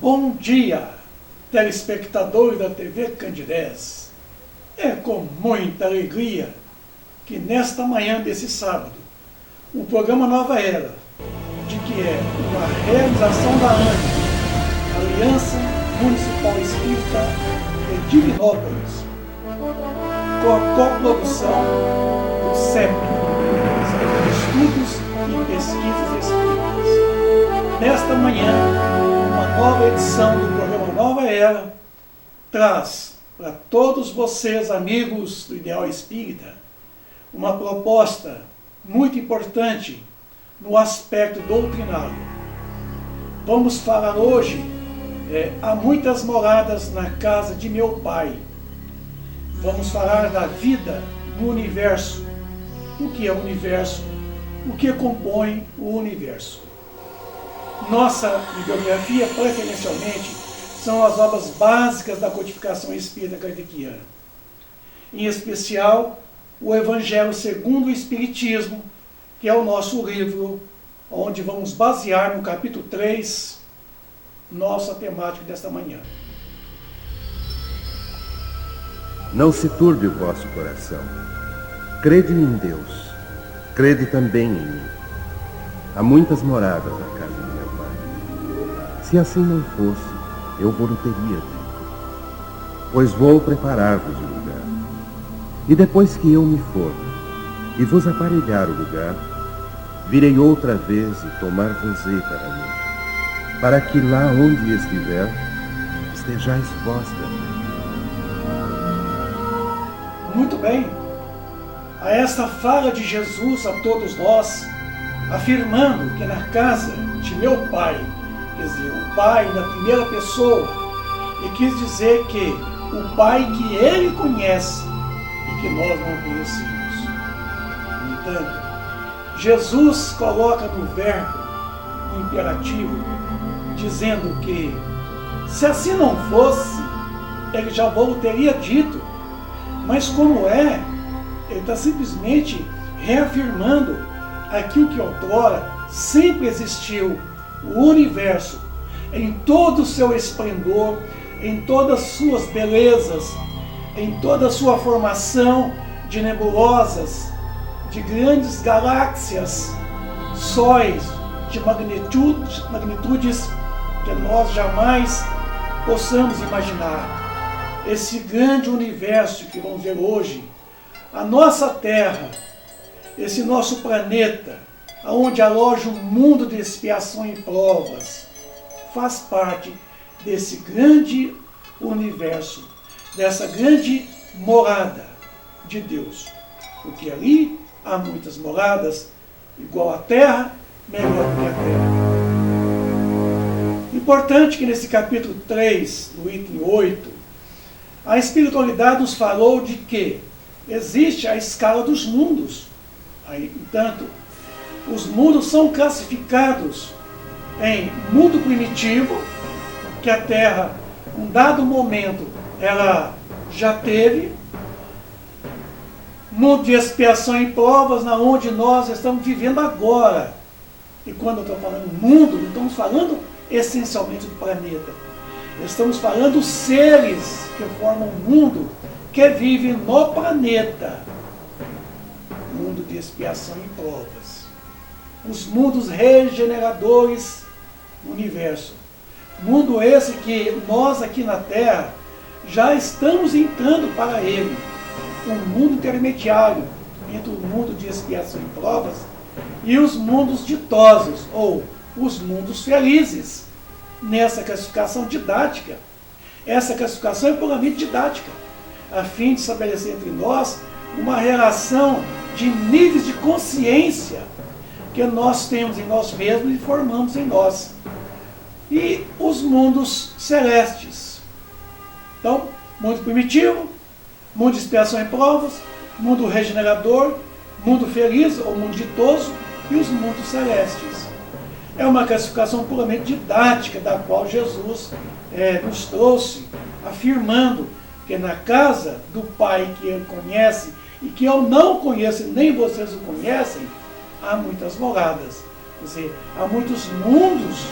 Bom dia, telespectadores da TV Candidez. É com muita alegria que nesta manhã desse sábado, o programa Nova Era, de que é uma realização da AME, Aliança Municipal Espírita de Divinópolis, com a coprodução do CEP, Centro de Estudos e Pesquisas Espíritas. Nesta manhã, uma nova edição do programa Nova Era traz para todos vocês, amigos do Ideal Espírita, uma proposta muito importante no aspecto doutrinário. Vamos falar hoje, há muitas moradas na casa de meu pai. Vamos falar da vida no universo. O que é o universo? O que compõe o universo? Nossa bibliografia, preferencialmente, são as obras básicas da codificação espírita kardeciana. Em especial, o Evangelho segundo o Espiritismo, que é o nosso livro, onde vamos basear no capítulo 3, nossa temática desta manhã. Não se turbe o vosso coração. Crede em Deus. Crede também em mim. Há muitas moradas na casa de meu pai. Se assim não fosse, eu vou-lhe teria dito. Pois vou preparar-vos o lugar. E depois que eu me for e vos aparelhar o lugar, virei outra vez e tomar-vos-ei para mim, para que lá onde estiver, estejais vós também. Muito bem. A esta fala de Jesus a todos nós, afirmando que na casa de meu pai, quer dizer, o pai na primeira pessoa, e quis dizer que o pai que ele conhece e que nós não conhecemos. No entanto, Jesus coloca no verbo, no imperativo, dizendo que se assim não fosse, ele já vou teria dito. Mas como é, ele está simplesmente reafirmando aquilo que outrora sempre existiu, o universo, em todo o seu esplendor, em todas as suas belezas, em toda a sua formação de nebulosas, de grandes galáxias, sóis de magnitudes que nós jamais possamos imaginar. Esse grande universo que vamos ver hoje, a nossa Terra, esse nosso planeta, onde aloja um mundo de expiação e provas, faz parte desse grande universo, dessa grande morada de Deus. Porque ali há muitas moradas, igual à Terra, melhor que a Terra. Importante que nesse capítulo 3, no item 8, a espiritualidade nos falou de que existe a escala dos mundos. Entanto, os mundos são classificados em mundo primitivo, que a Terra, em um dado momento, ela já teve, mundo de expiação e provas, na onde nós estamos vivendo agora. E quando eu estou falando mundo, não estamos falando essencialmente do planeta. Estamos falando dos seres que formam o mundo, que vivem no planeta. Mundo de expiação e provas. Os mundos regeneradores do universo. Mundo esse que nós aqui na Terra já estamos entrando para ele. Um mundo intermediário entre o mundo de expiação e provas e os mundos ditosos, ou os mundos felizes, nessa classificação didática. Essa classificação é puramente didática, a fim de estabelecer entre nós uma relação de níveis de consciência que nós temos em nós mesmos e formamos em nós. E os mundos celestes. Então, mundo primitivo, mundo de expiação e provas, mundo regenerador, mundo feliz ou mundo ditoso e os mundos celestes. É uma classificação puramente didática da qual Jesus nos trouxe, afirmando que na casa do Pai que ele conhece e que eu não conheço, nem vocês o conhecem, há muitas moradas. Quer dizer, há muitos mundos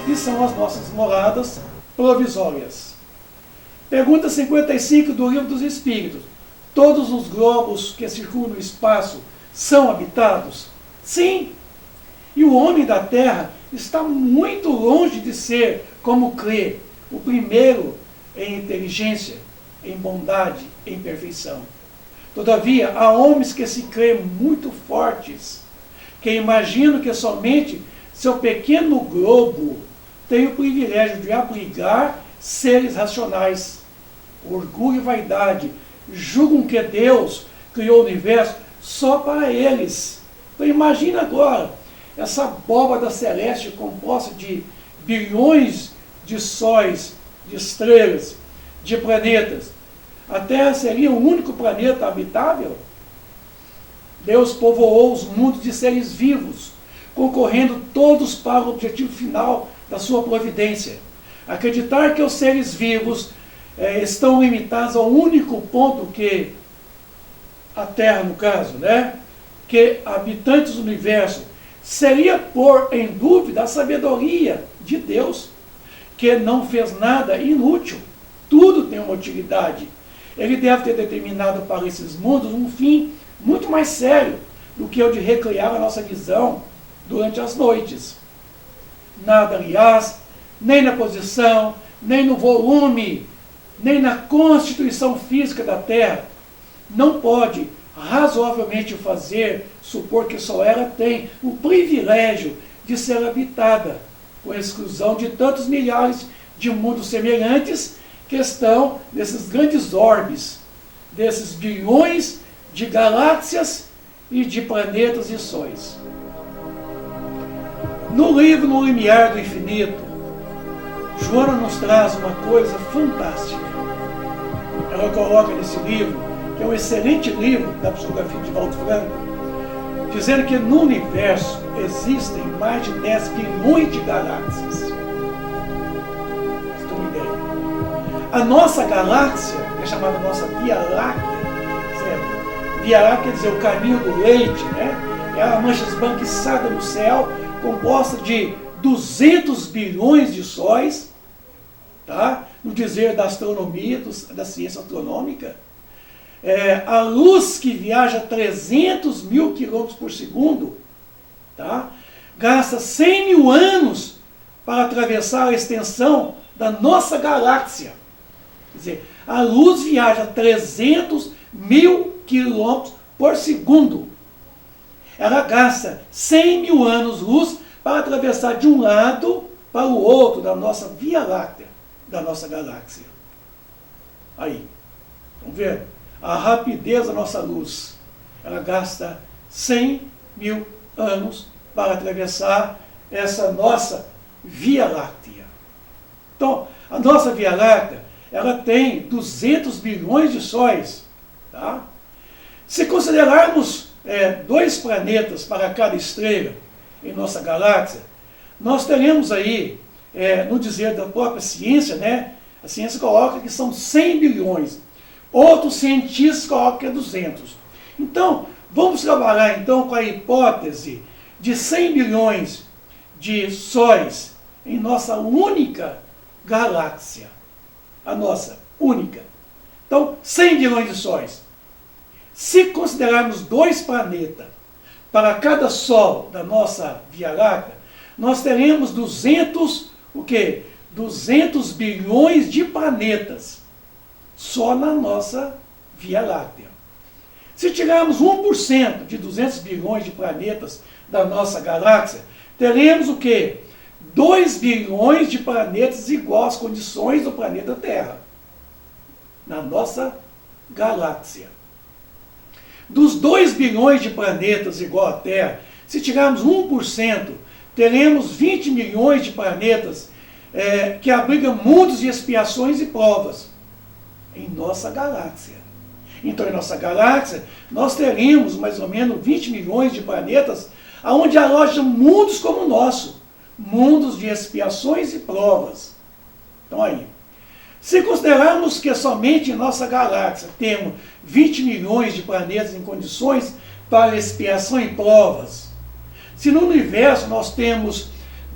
que são as nossas moradas provisórias. Pergunta 55 do Livro dos Espíritos. Todos os globos que circulam no espaço são habitados? Sim. E o homem da Terra está muito longe de ser, como crê, o primeiro em inteligência, em bondade, em perfeição. Todavia, há homens que se creem muito fortes, que imaginam que somente seu pequeno globo tem o privilégio de abrigar seres racionais. Orgulho e vaidade julgam que Deus criou o universo só para eles. Então imagina agora, essa abóbada celeste composta de bilhões de sóis, de estrelas, de planetas. A Terra seria o único planeta habitável? Deus povoou os mundos de seres vivos, concorrendo todos para o objetivo final da sua providência. Acreditar que os seres vivos estão limitados ao único ponto que a Terra, no caso, que habitantes do universo, seria pôr em dúvida a sabedoria de Deus, que não fez nada inútil. Tudo tem uma utilidade. Ele deve ter determinado para esses mundos um fim muito mais sério do que o de recriar a nossa visão durante as noites. Nada, aliás, nem na posição, nem no volume, nem na constituição física da Terra, não pode razoavelmente fazer supor que só ela tem o privilégio de ser habitada, com exclusão de tantos milhares de mundos semelhantes que estão nesses grandes orbes, desses bilhões de galáxias e de planetas e sóis. No livro No Limiar do Infinito, Joana nos traz uma coisa fantástica. Ela coloca nesse livro, que é um excelente livro da psicografia de Valdo Franco, dizendo que no universo existem mais de 10 bilhões de galáxias. Vocês têm uma ideia? A nossa galáxia, que é chamada nossa Via Láctea, certo? Via Láctea quer dizer o caminho do leite, é a mancha esbranquiçada no céu, composta de 200 bilhões de sóis, tá? No dizer da astronomia, da ciência astronômica. A luz que viaja 300 mil quilômetros por segundo, tá? Gasta 100 mil anos para atravessar a extensão da nossa galáxia. Quer dizer, a luz viaja 300 mil quilômetros por segundo. Ela gasta 100 mil anos-luz para atravessar de um lado para o outro da nossa Via Láctea, da nossa galáxia. Aí, vamos ver? A rapidez da nossa luz, ela gasta 100 mil anos para atravessar essa nossa Via Láctea. Então, a nossa Via Láctea, ela tem 200 bilhões de sóis. Tá? Se considerarmos 2 planetas para cada estrela em nossa galáxia, nós teremos aí, no dizer da própria ciência, a ciência coloca que são 100 bilhões. Outros cientistas colocam que é 200. Então, vamos trabalhar então com a hipótese de 100 bilhões de sóis em nossa única galáxia. A nossa única. Então, 100 bilhões de sóis. Se considerarmos 2 planetas para cada Sol da nossa Via Láctea, nós teremos 200 bilhões de planetas só na nossa Via Láctea. Se tirarmos 1% de 200 bilhões de planetas da nossa galáxia, teremos 2 bilhões de planetas igual às condições do planeta Terra, na nossa galáxia. Dos 2 bilhões de planetas igual à Terra, se tirarmos 1%, teremos 20 milhões de planetas que abrigam mundos de expiações e provas em nossa galáxia. Então, em nossa galáxia, nós teremos mais ou menos 20 milhões de planetas onde alojam mundos como o nosso, mundos de expiações e provas. Então, aí. Se considerarmos que somente em nossa galáxia temos 20 milhões de planetas em condições para expiação e provas, se no universo nós temos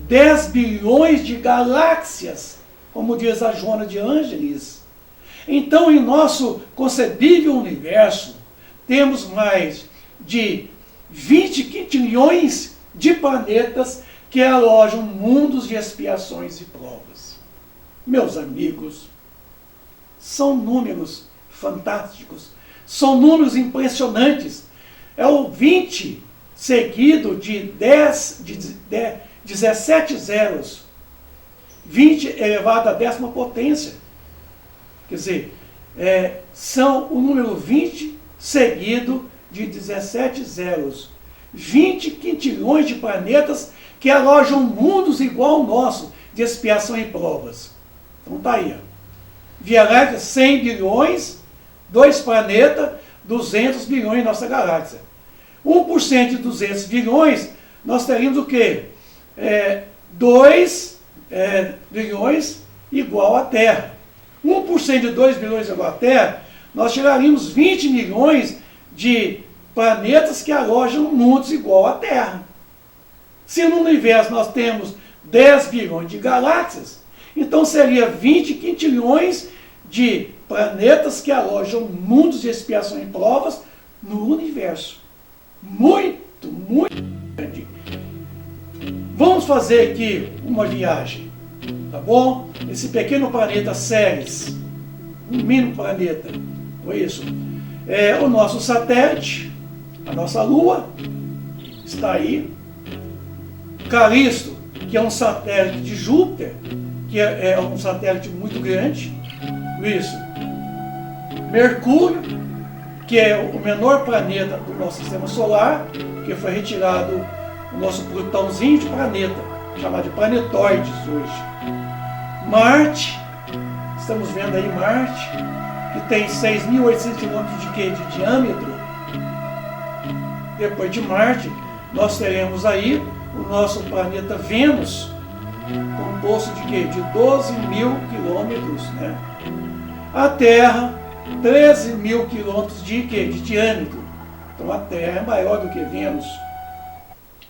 10 bilhões de galáxias, como diz a Joana de Ângeles. Então, em nosso concebível universo, temos mais de 20 quintilhões de planetas que alojam mundos de expiações e provas. Meus amigos, são números fantásticos, são números impressionantes. É o 20 seguido de 17 zeros. 20 elevado à 10ª potência. Quer dizer, são o número 20 seguido de 17 zeros. 20 quintilhões de planetas que alojam mundos igual ao nosso, de expiação e provas. Então está aí. Via Láctea, 100 bilhões, 2 planetas, 200 bilhões em nossa galáxia. 1% de 200 bilhões, nós teríamos o quê? 2 bilhões igual à Terra. 1% de 2 bilhões igual à Terra, nós tiraríamos 20 milhões de planetas que alojam mundos igual à Terra. Se no universo nós temos 10 bilhões de galáxias, então seria 20 quintilhões de planetas que alojam mundos de expiação e provas no universo. Muito, muito grande. Vamos fazer aqui uma viagem, tá bom? Esse pequeno planeta Ceres, um mínimo planeta, foi isso. É o nosso satélite, a nossa Lua, está aí. Calisto, que é um satélite de Júpiter, que é um satélite muito grande, isso. Mercúrio, que é o menor planeta do nosso sistema solar, que foi retirado o nosso Plutãozinho de planeta, chamado de planetóides hoje. Marte, estamos vendo aí Marte, que tem 6.800 km de diâmetro. Depois de Marte, nós teremos aí o nosso planeta Vênus, composto de quê? De 12.000 quilômetros, né? A Terra, 13.000 quilômetros de quê? De diâmetro. Então a Terra é maior do que Vênus.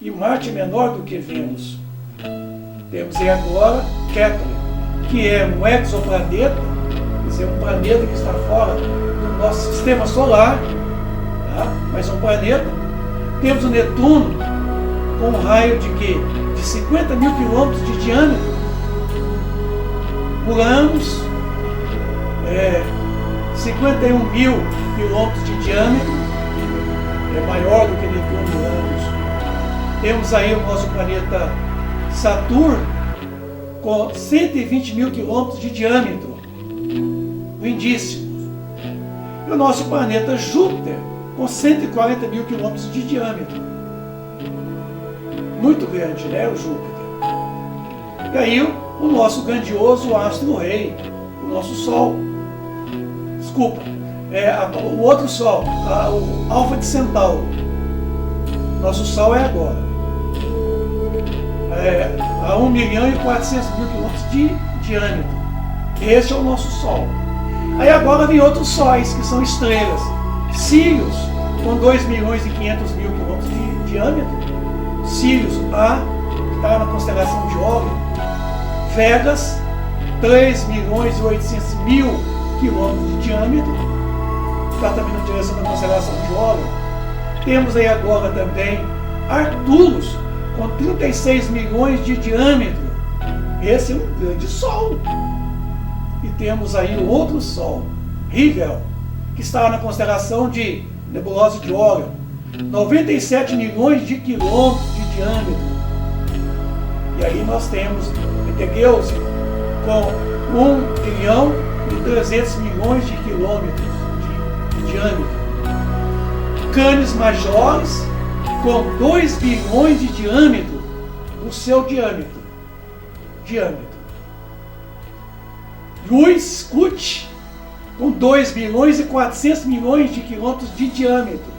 E Marte é menor do que Vênus. Temos aí agora Kepler, que é um exoplaneta, quer dizer, um planeta que está fora do nosso sistema solar, tá? Mas um planeta. Temos o Netuno, com um raio de quê? De 50.000 quilômetros de diâmetro. Uranus, 51.000 quilômetros de diâmetro, é maior do que Netuno e Uranus. Temos aí o nosso planeta Saturno, com 120.000 quilômetros de diâmetro, lindíssimo. E o nosso planeta Júpiter, com 140.000 quilômetros de diâmetro. Muito grande, né, o Júpiter. E aí o nosso grandioso astro-rei, o nosso Sol. Desculpa, o outro Sol, o Alfa de Centauro. Nosso Sol é agora. A 1.400.000 quilômetros de diâmetro. Esse é o nosso Sol. Aí agora vem outros sóis, que são estrelas. Sirius, com 2.500.000 quilômetros de diâmetro. Sirius A, que está na constelação de Órion. Vegas, 3.800.000 quilômetros de diâmetro. Está também na direção da constelação de Órion. Temos aí agora também Arcturus, com 36 milhões de diâmetro. Esse é um grande Sol. E temos aí o outro Sol, Rigel, que está na constelação de nebulosa de Órion, 97 milhões de quilômetros de diâmetro. E aí nós temos Betelgeuse, com 1.300.000.000 de quilômetros de diâmetro. Canis Majoris, com 2 bilhões de diâmetro, o seu diâmetro. Luz Scuti, com 2.400.000.000 de quilômetros de diâmetro.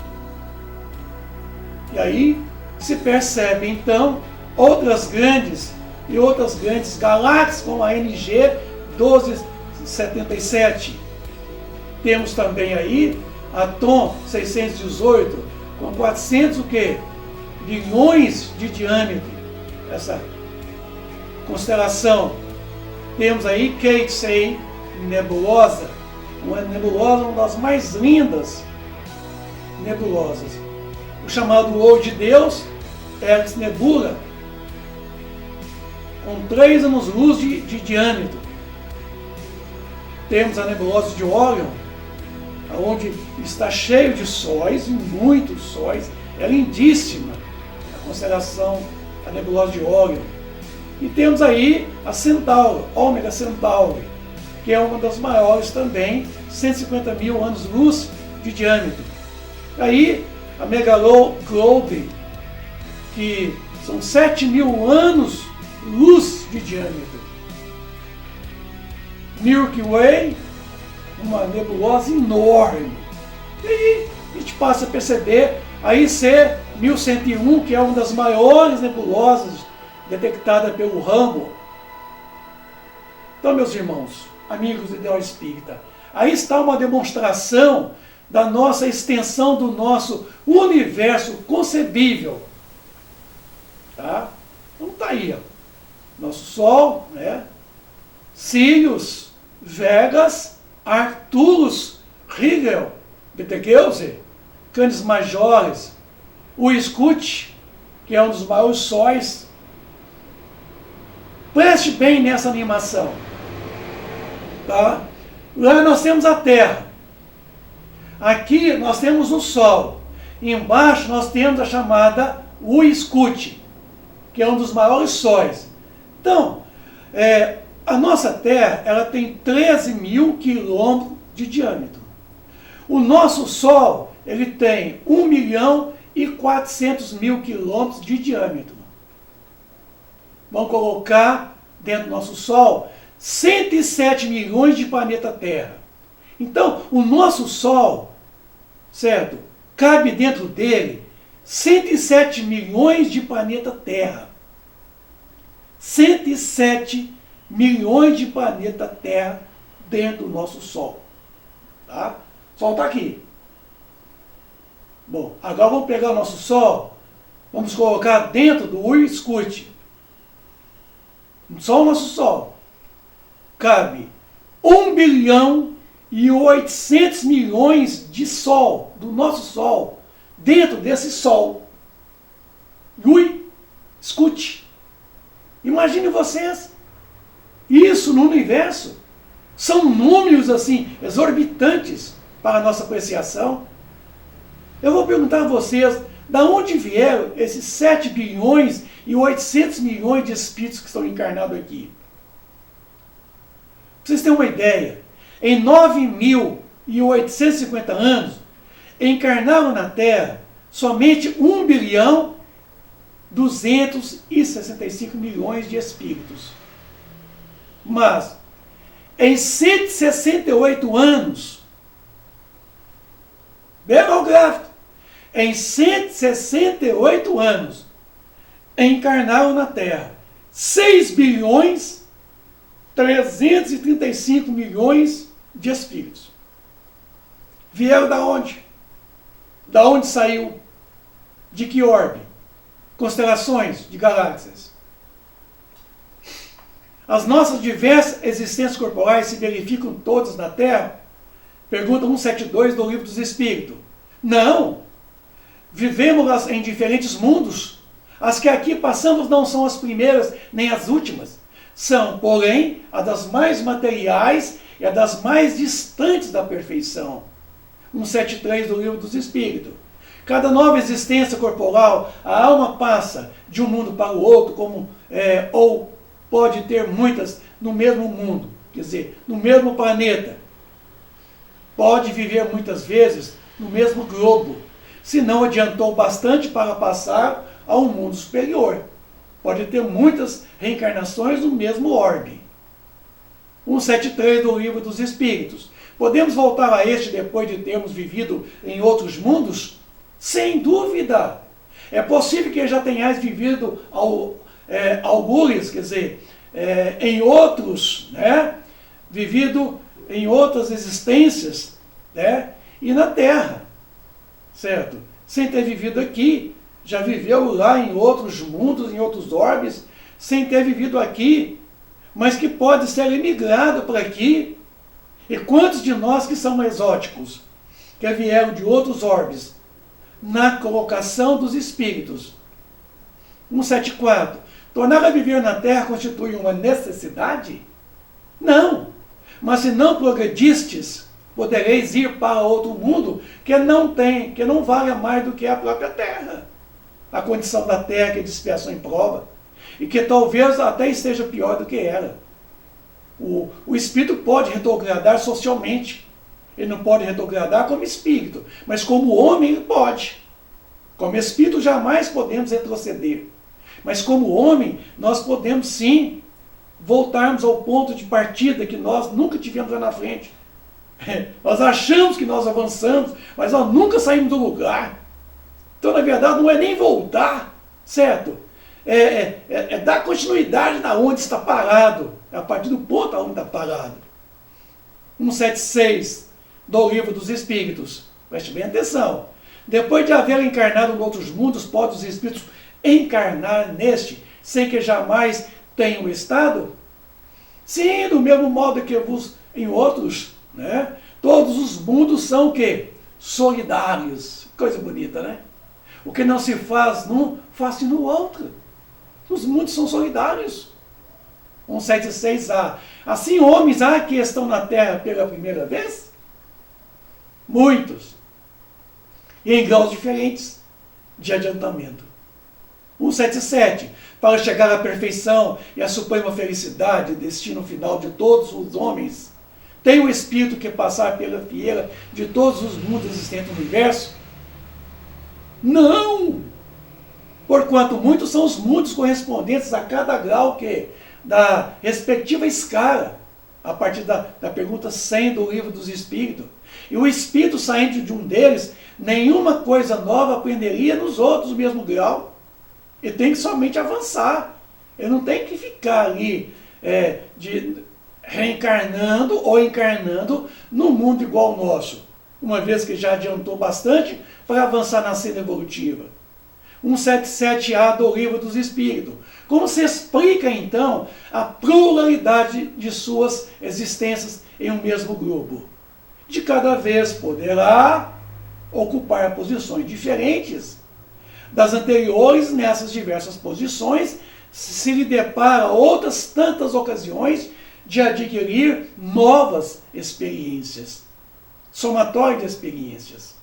E aí se percebe então outras grandes galáxias, como a NG 1277. Temos também aí a TOM 618, com 400 bilhões de diâmetro. Essa constelação. Temos aí Keitsei Nebulosa, uma nebulosa, uma das mais lindas nebulosas. O chamado Olho de Deus, Eris Nebula, com 3 anos-luz de diâmetro. Temos a nebulosa de Órion, onde está cheio de sóis, muitos sóis. É lindíssima a constelação, a nebulosa de Órion. E temos aí a Centauro, Ômega Centauri, que é uma das maiores também, 150 mil anos-luz de diâmetro. Aí a Megaloglobe, que são 7 mil anos-luz de diâmetro. Milky Way, uma nebulosa enorme. E aí a gente passa a perceber a IC 1101, que é uma das maiores nebulosas detectada pelo Hubble. Então, meus irmãos, amigos do Ideal Espírita, aí está uma demonstração da nossa extensão do nosso universo concebível. Tá? Então está aí, ó. Nosso Sol, né? Sirius, Vegas, Arcturus, Rigel, Betelgeuse, Canis Majores, o Scut, que é um dos maiores sóis. Preste bem nessa animação. Tá? Lá nós temos a Terra. Aqui nós temos o Sol. Embaixo nós temos a chamada Scut, que é um dos maiores sóis. Então, a nossa Terra ela tem 13 mil quilômetros de diâmetro. O nosso Sol ele tem 1 milhão e 400 mil quilômetros de diâmetro. Vamos colocar dentro do nosso Sol 107 milhões de planeta Terra. Então, o nosso Sol, certo? Cabe dentro dele 107 milhões de planeta Terra. 107 milhões de planeta Terra dentro do nosso Sol. Tá? O Sol está aqui. Bom, agora vamos pegar o nosso Sol, vamos colocar dentro do Scut. Só o nosso Sol. Cabe 1 bilhão e 800 milhões de Sol, do nosso Sol, dentro desse Sol. Scut. Imagine vocês, isso no universo, são números assim, exorbitantes para a nossa apreciação. Eu vou perguntar a vocês, da onde vieram esses 7 bilhões e 800 milhões de espíritos que estão encarnados aqui? Para vocês terem uma ideia, em 9.850 anos, encarnaram na Terra somente 1 bilhão 265 milhões de espíritos. Mas, em 168 anos, pega o gráfico, em 168 anos, encarnaram na Terra 6 bilhões 335 milhões de espíritos. Vieram da onde? Da onde saiu? De que orbe? Constelações de galáxias. As nossas diversas existências corporais se verificam todas na Terra? Pergunta 172 do Livro dos Espíritos. Não! Vivemos em diferentes mundos. As que aqui passamos não são as primeiras nem as últimas. São, porém, as das mais materiais e as das mais distantes da perfeição. 173 do Livro dos Espíritos. Cada nova existência corporal, a alma passa de um mundo para o outro, ou pode ter muitas no mesmo mundo, quer dizer, no mesmo planeta. Pode viver muitas vezes no mesmo globo, se não adiantou bastante para passar a um mundo superior. Pode ter muitas reencarnações no mesmo orbe. 173 do Livro dos Espíritos. Podemos voltar a este depois de termos vivido em outros mundos? Sem dúvida. É possível que já tenhais vivido algures, quer dizer, em outros, né? Vivido em outras existências, né? E na Terra, certo? Sem ter vivido aqui, já viveu lá em outros mundos, em outros orbes, sem ter vivido aqui, mas que pode ser imigrado para aqui. E quantos de nós que são exóticos, que vieram de outros orbes, na colocação dos espíritos? 174. Tornar a viver na Terra constitui uma necessidade? Não. Mas se não progredistes, podereis ir para outro mundo que não valha mais do que a própria Terra. A condição da Terra que é de expiação em prova, e que talvez até esteja pior do que ela. O espírito pode retrogradar socialmente. Ele não pode retrogradar como espírito, mas como homem ele pode. Como espírito jamais podemos retroceder. Mas como homem, nós podemos sim voltarmos ao ponto de partida que nós nunca tivemos lá na frente. Nós achamos que nós avançamos, mas nós nunca saímos do lugar. Então, na verdade, não é nem voltar, certo? É dar continuidade da onde está parado, a partir do ponto onde está parado. 176 do Livro dos Espíritos. Preste bem atenção. Depois de haver encarnado em outros mundos, podem os espíritos encarnar neste, sem que jamais tenham estado? Sim, do mesmo modo que em outros, né? Todos os mundos são o quê? Solidários. Coisa bonita, né? O que não se faz num, faz-se no outro. Os mundos são solidários. 176a. Assim, homens há que estão na Terra pela primeira vez? Muitos. E em graus diferentes de adiantamento. 177. Para chegar à perfeição e à suprema felicidade, destino final de todos os homens, tem o espírito que passar pela fieira de todos os mundos existentes no universo? Não! Porquanto muitos são os mundos correspondentes a cada grau da respectiva escala, a partir da pergunta 100 do Livro dos Espíritos. E o espírito saindo de um deles, nenhuma coisa nova aprenderia nos outros do mesmo grau. Ele tem que somente avançar. Ele não tem que ficar ali reencarnando ou encarnando num mundo igual ao nosso, uma vez que já adiantou bastante para avançar na cena evolutiva. 177a do Livro dos Espíritos. Como se explica, então, a pluralidade de suas existências em um mesmo grupo? De cada vez poderá ocupar posições diferentes das anteriores. Nessas diversas posições se lhe depara outras tantas ocasiões de adquirir novas experiências. Somatório de experiências.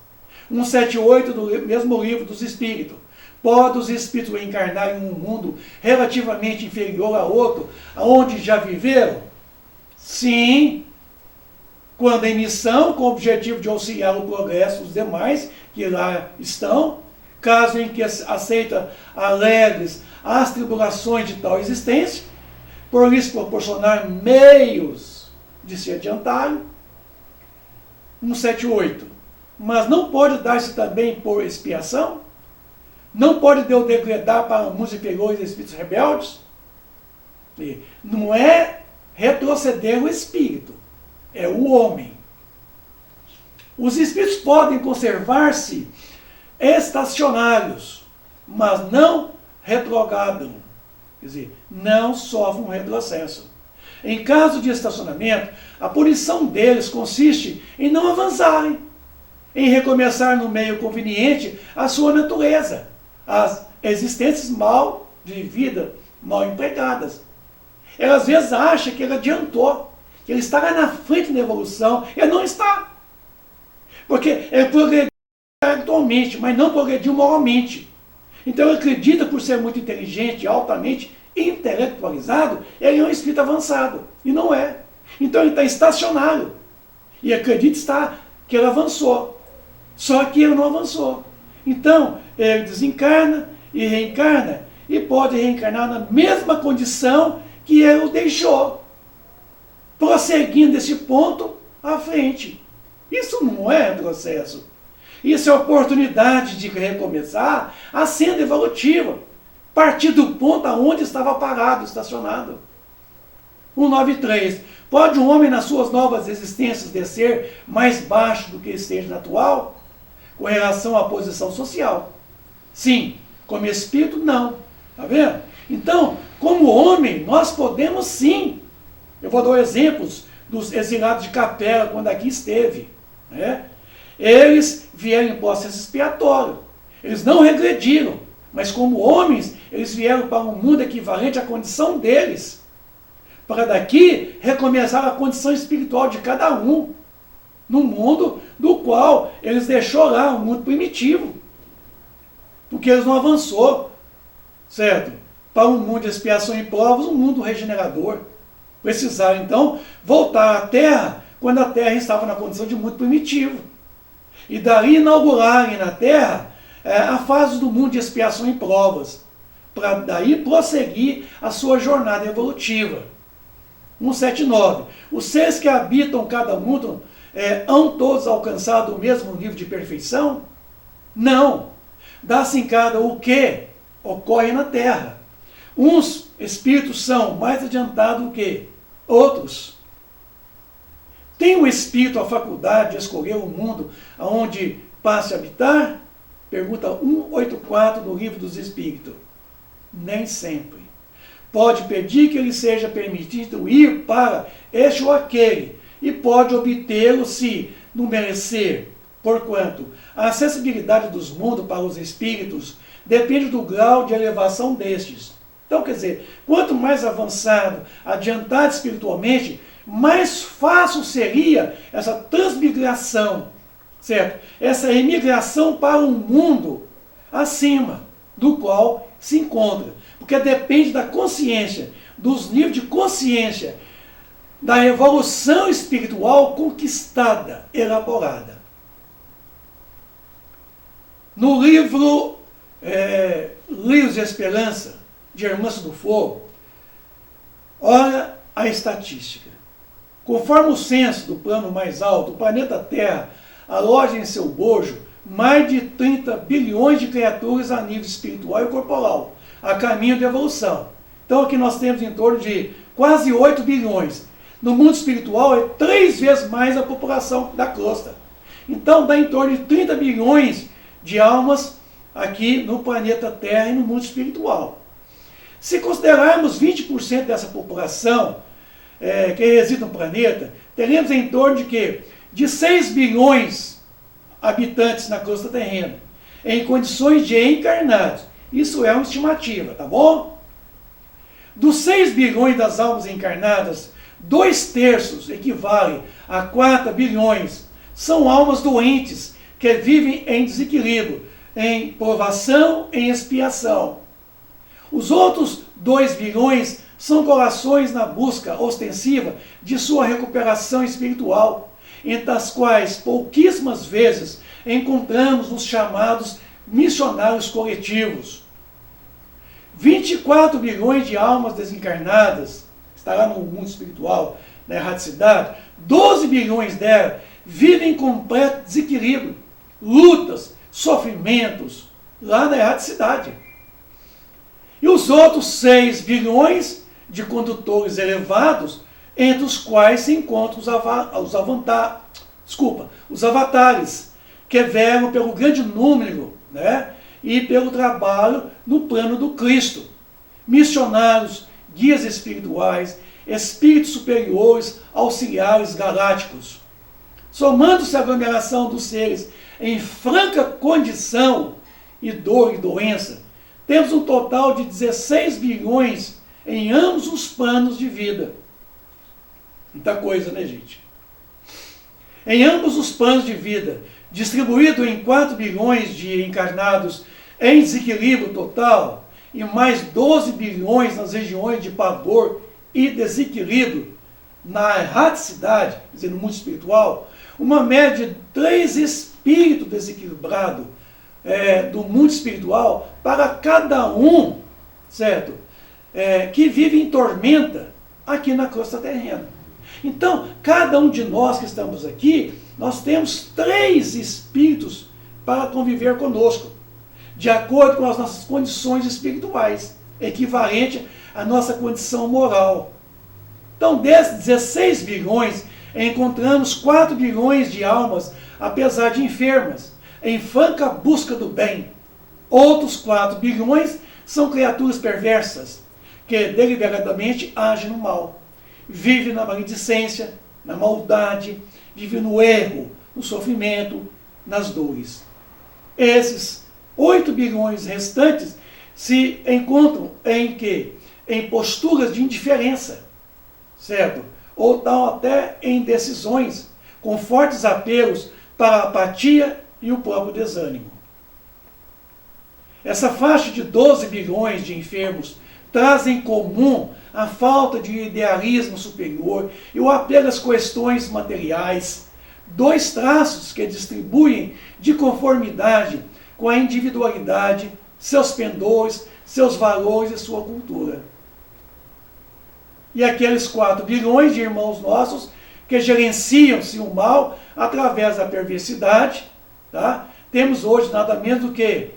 178 do mesmo Livro dos Espíritos. Pode os espíritos encarnar em um mundo relativamente inferior a outro, aonde já viveram? Sim, quando em missão, com o objetivo de auxiliar o progresso dos demais que lá estão, caso em que aceita alegres as tribulações de tal existência, por lhes proporcionar meios de se adiantarem. 178. Mas não pode dar-se também por expiação? Não pode Deus degradar para mundos inferiores espíritos rebeldes? E não é retroceder o espírito, é o homem. Os espíritos podem conservar-se estacionários, mas não retrogradam. Quer dizer, não sofrem um retrocesso. Em caso de estacionamento, a punição deles consiste em não avançarem, em recomeçar no meio conveniente a sua natureza, as existências mal vividas, mal empregadas. Ela às vezes acha que ele adiantou, que ele está lá na frente na evolução. Ele não está. Porque ele progrediu intelectualmente, mas não progrediu moralmente. Então ele acredita, por ser muito inteligente, altamente intelectualizado, ele é um espírito avançado. E não é. Então ele está estacionário. E acredita que ele avançou. Só que ele não avançou. Então, ele desencarna e reencarna, e pode reencarnar na mesma condição que ele o deixou, prosseguindo desse ponto à frente. Isso não é processo. Isso é oportunidade de recomeçar a senda evolutiva, partir do ponto aonde estava parado, estacionado. 193. Pode um homem nas suas novas existências descer mais baixo do que esteja na atual? Com relação à posição social? Sim. Como espírito, não. Está vendo? Então, como homem, nós podemos sim. Eu vou dar exemplos dos exilados de Capela, quando aqui esteve. Né? Eles vieram em processo expiatório. Eles não regrediram, mas como homens, eles vieram para um mundo equivalente à condição deles. Para daqui recomeçar a condição espiritual de cada um. No mundo do qual eles deixou lá, um mundo primitivo. Porque eles não avançou, certo? Para um mundo de expiação e provas, um mundo regenerador. Precisaram, então, voltar à Terra, quando a Terra estava na condição de mundo primitivo. E daí inaugurarem na Terra a fase do mundo de expiação e provas. Para daí prosseguir a sua jornada evolutiva. 179. Os seres que habitam cada mundo hão todos alcançado o mesmo nível de perfeição? Não. Dá-se em cada o que ocorre na Terra. Uns espíritos são mais adiantados que outros. Tem o espírito a faculdade de escolher o mundo onde passe a habitar? Pergunta 184 do Livro dos Espíritos. Nem sempre. Pode pedir que lhe seja permitido ir para este ou aquele, e pode obtê-lo se não merecer, porquanto a acessibilidade dos mundos para os espíritos depende do grau de elevação destes. Então, quer dizer, quanto mais avançado, adiantado espiritualmente, mais fácil seria essa transmigração, certo? Essa emigração para um mundo acima do qual se encontra. Porque depende da consciência, dos níveis de consciência, da evolução espiritual conquistada, elaborada. No livro Livros de Esperança, de Hermâncio do Fogo, olha a estatística. Conforme o censo do plano mais alto, o planeta Terra aloja em seu bojo mais de 30 bilhões de criaturas a nível espiritual e corporal, a caminho de evolução. Então aqui nós temos em torno de quase 8 bilhões. No mundo espiritual é 3 vezes mais a população da crosta. Então dá em torno de 30 bilhões de almas aqui no planeta Terra e no mundo espiritual. Se considerarmos 20% dessa população que reside no planeta, teremos em torno de quê? De 6 bilhões habitantes na crosta terrena, em condições de encarnados. Isso é uma estimativa, tá bom? Dos 6 bilhões das almas encarnadas, 2/3 equivale a 4 bilhões. São almas doentes que vivem em desequilíbrio, em provação, em expiação. Os outros 2 bilhões são corações na busca ostensiva de sua recuperação espiritual, entre as quais pouquíssimas vezes encontramos os chamados missionários coletivos. 24 bilhões de almas desencarnadas, está lá no mundo espiritual, na erraticidade, 12 bilhões delas vivem em completo desequilíbrio, lutas, sofrimentos, lá na erraticidade. E os outros 6 bilhões de condutores elevados, entre os quais se encontram os avatares, que velam pelo grande número, né, e pelo trabalho no plano do Cristo. Missionários, guias espirituais, espíritos superiores, auxiliares galácticos. Somando-se a aglomeração dos seres em franca condição e dor e doença, temos um total de 16 bilhões em ambos os planos de vida. Muita coisa, né, gente? Em ambos os planos de vida, distribuído em 4 bilhões de encarnados em desequilíbrio total e mais 12 bilhões nas regiões de pavor e desequilíbrio na erraticidade, quer dizer, no mundo espiritual, uma média de 3 espíritos desequilibrados do mundo espiritual para cada um, certo? Que vive em tormenta aqui na crosta terrena. Então, cada um de nós que estamos aqui, nós temos 3 espíritos para conviver conosco, de acordo com as nossas condições espirituais, equivalente à nossa condição moral. Então, desses 16 bilhões, encontramos 4 bilhões de almas, apesar de enfermas, em franca busca do bem. Outros 4 bilhões são criaturas perversas que deliberadamente agem no mal, vivem na maledicência, na maldade, vivem no erro, no sofrimento, nas dores. Esses 8 bilhões restantes se encontram em posturas de indiferença, certo? Ou estão até em decisões com fortes apelos para a apatia e o próprio desânimo. Essa faixa de 12 bilhões de enfermos traz em comum a falta de idealismo superior e o apelo às questões materiais, 2 traços que distribuem de conformidade com a individualidade, seus pendores, seus valores e sua cultura. E aqueles 4 bilhões de irmãos nossos que gerenciam-se o mal através da perversidade, tá? Temos hoje nada menos do que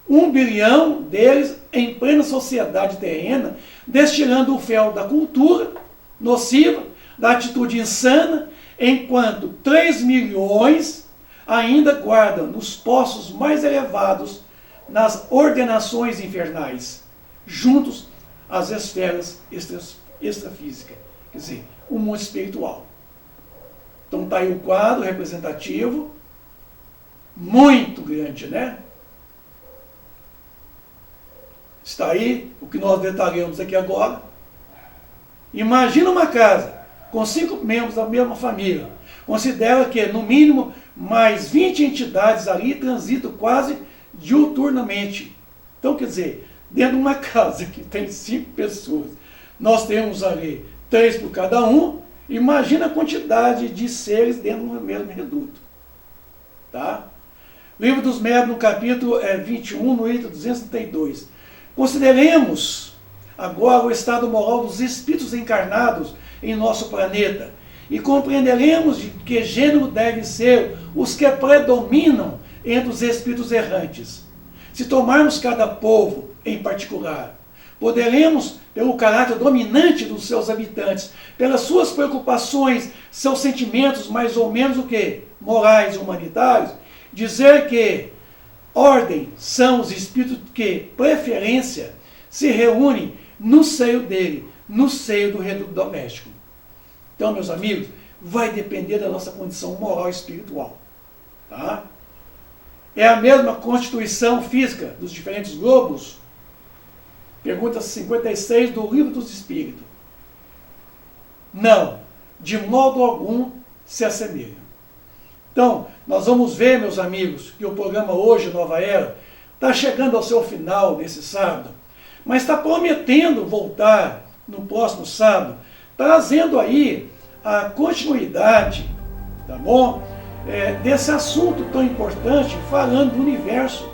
1 bilhão deles em plena sociedade terrena, destilando o fel da cultura nociva, da atitude insana, enquanto 3 milhões ainda guardam nos postos mais elevados, nas ordenações infernais, juntos às esferas extrafísicas, quer dizer, o mundo espiritual. Então está aí o quadro representativo, muito grande, né? Está aí o que nós detalhamos aqui agora. Imagina uma casa com 5 membros da mesma família. Considera que, no mínimo, mais 20 entidades ali transitam quase diuturnamente. Então, quer dizer, dentro de uma casa que tem 5 pessoas, nós temos ali 3 por cada um. Imagina a quantidade de seres dentro do mesmo reduto. Tá? Livro dos Médiuns, no capítulo 21, no item 232. Consideremos agora o estado moral dos espíritos encarnados em nosso planeta e compreenderemos de que gênero devem ser os que predominam entre os espíritos errantes. Se tomarmos cada povo em particular, poderemos, pelo caráter dominante dos seus habitantes, pelas suas preocupações, seus sentimentos mais ou menos o que? Morais e humanitários, dizer que ordem são os espíritos que, preferência, se reúnem no seio dele, no seio do reduto doméstico. Então, meus amigos, vai depender da nossa condição moral e espiritual. Tá? É a mesma constituição física dos diferentes globos? Pergunta 56 do Livro dos Espíritos. Não, de modo algum se assemelha. Então, nós vamos ver, meus amigos, que o programa hoje, Nova Era, está chegando ao seu final nesse sábado, mas está prometendo voltar no próximo sábado, trazendo aí a continuidade, tá bom? Desse assunto tão importante, falando do universo,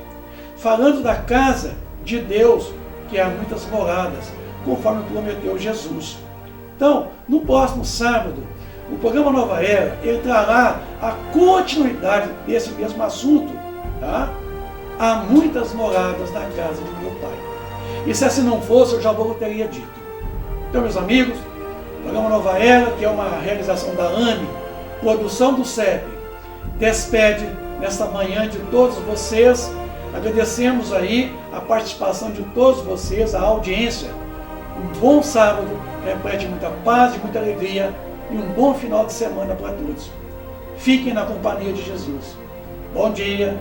falando da casa de Deus, que há muitas moradas, conforme prometeu Jesus. Então, no próximo sábado, o programa Nova Era, ele trará a continuidade desse mesmo assunto. Tá? Há muitas moradas na casa de meu Pai. E se assim não fosse, eu já vou teria dito. Então, meus amigos, o programa Nova Era, que é uma realização da AME, produção do CEP, despede nesta manhã de todos vocês. Agradecemos aí a participação de todos vocês, a audiência. Um bom sábado, repete muita paz e muita alegria. E um bom final de semana para todos. Fiquem na companhia de Jesus. Bom dia.